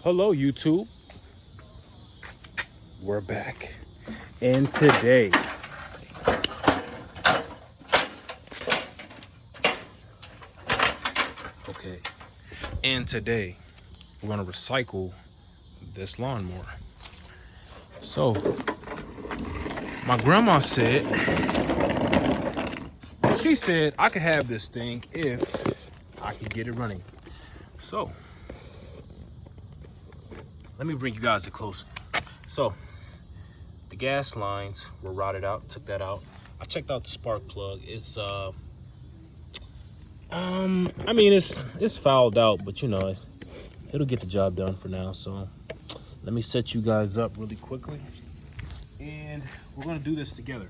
Hello, YouTube. We're back. And today, we're gonna recycle this lawnmower. So, my grandma said, I could have this thing if I could get it running. So, let me bring you guys it closer. So, the gas lines were rotted out, took that out. I checked out the spark plug. It's it's fouled out, but you know, it'll get the job done for now. So let me set you guys up really quickly and we're gonna do this together.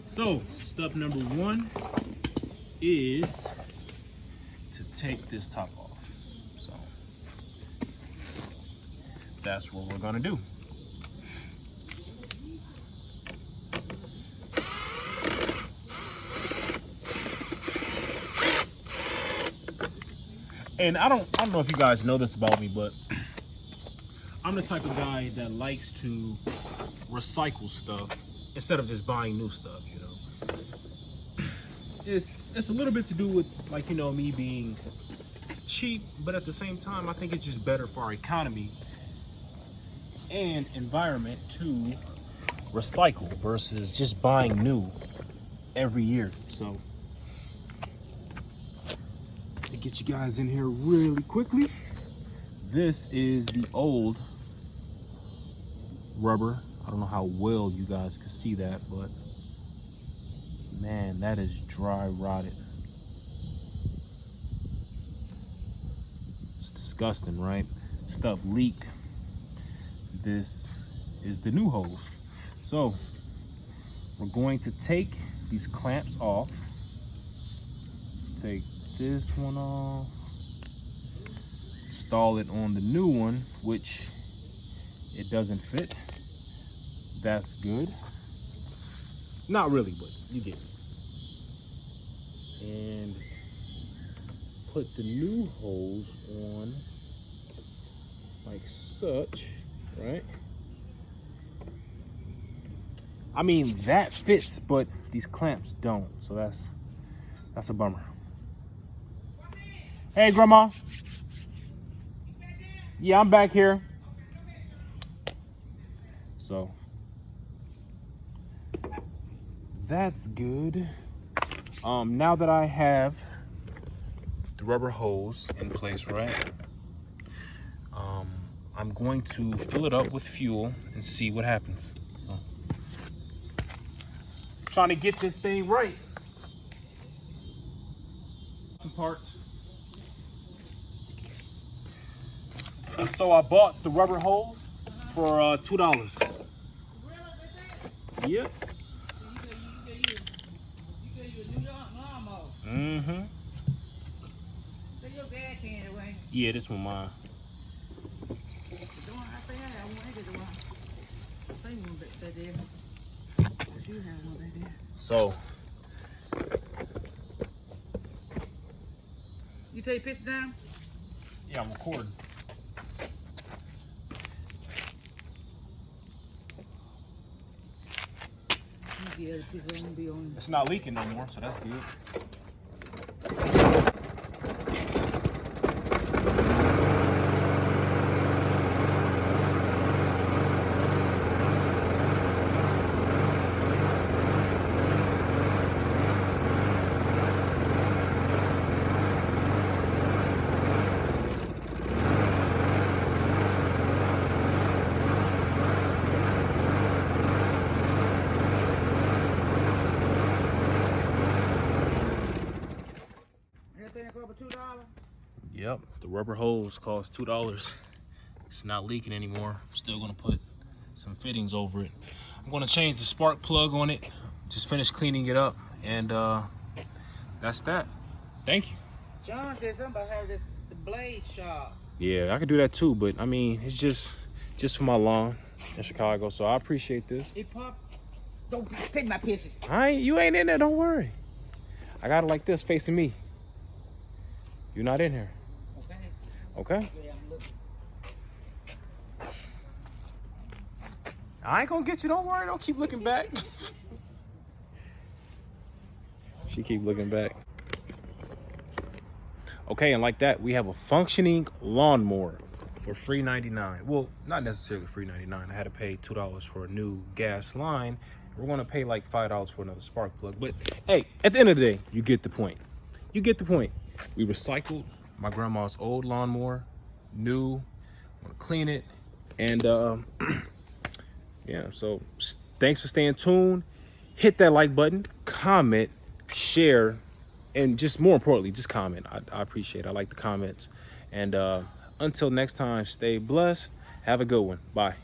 So step number one is to take this top off. So that's what we're gonna do. And I don't know if you guys know this about me, but I'm the type of guy that likes to recycle stuff instead of just buying new stuff, you know. It's a little bit to do with, like, you know, me being cheap, but at the same time, I think it's just better for our economy and environment to recycle versus just buying new every year. So to get you guys in here really quickly, this is the old rubber. I don't know how well you guys can see that, but man, that is dry rotted. It's disgusting, right? Stuff leaked. This is the new hose. So we're going to take these clamps off. Take this one off. Install it on the new one, which it doesn't fit. That's good. Not really, but you get it. And put the new hose on like such, right? I mean, that fits, but these clamps don't, so that's a bummer. Hey, Grandma. Yeah, I'm back here. So that's good. Now that I have the rubber hose in place, right? I'm going to fill it up with fuel and see what happens. So, trying to get this thing right. Some parts. So I bought the rubber hose for $2. Yep. Mm-hmm. Yeah, this one mine. So you take pictures down? Yeah, I'm recording. It's not leaking no more, so that's good. Yep, the rubber hose costs $2. It's not leaking anymore. I'm still gonna put some fittings over it. I'm gonna change the spark plug on it. Just finished cleaning it up, and that's that. Thank you. John said something about having the blade shop. Yeah, I could do that too, but I mean, it's just for my lawn in Chicago, so I appreciate this. It popped. Don't take my picture. You ain't in there, don't worry. I got it like this, facing me. You're not in here. Okay. Yeah, I'm looking. I ain't gonna get you. Don't worry. Don't keep looking back. She keep looking back. Okay, and like that, we have a functioning lawnmower for free $99. Well, not necessarily free $99. I had to pay $2 for a new gas line. We're gonna pay like $5 for another spark plug. But hey, at the end of the day, you get the point. You get the point. We recycled my grandma's old lawnmower, new. I'm gonna clean it, and yeah. So thanks for staying tuned. Hit that like button, comment, share, and just more importantly, just comment. I appreciate it. I like the comments. And until next time, stay blessed. Have a good one. Bye.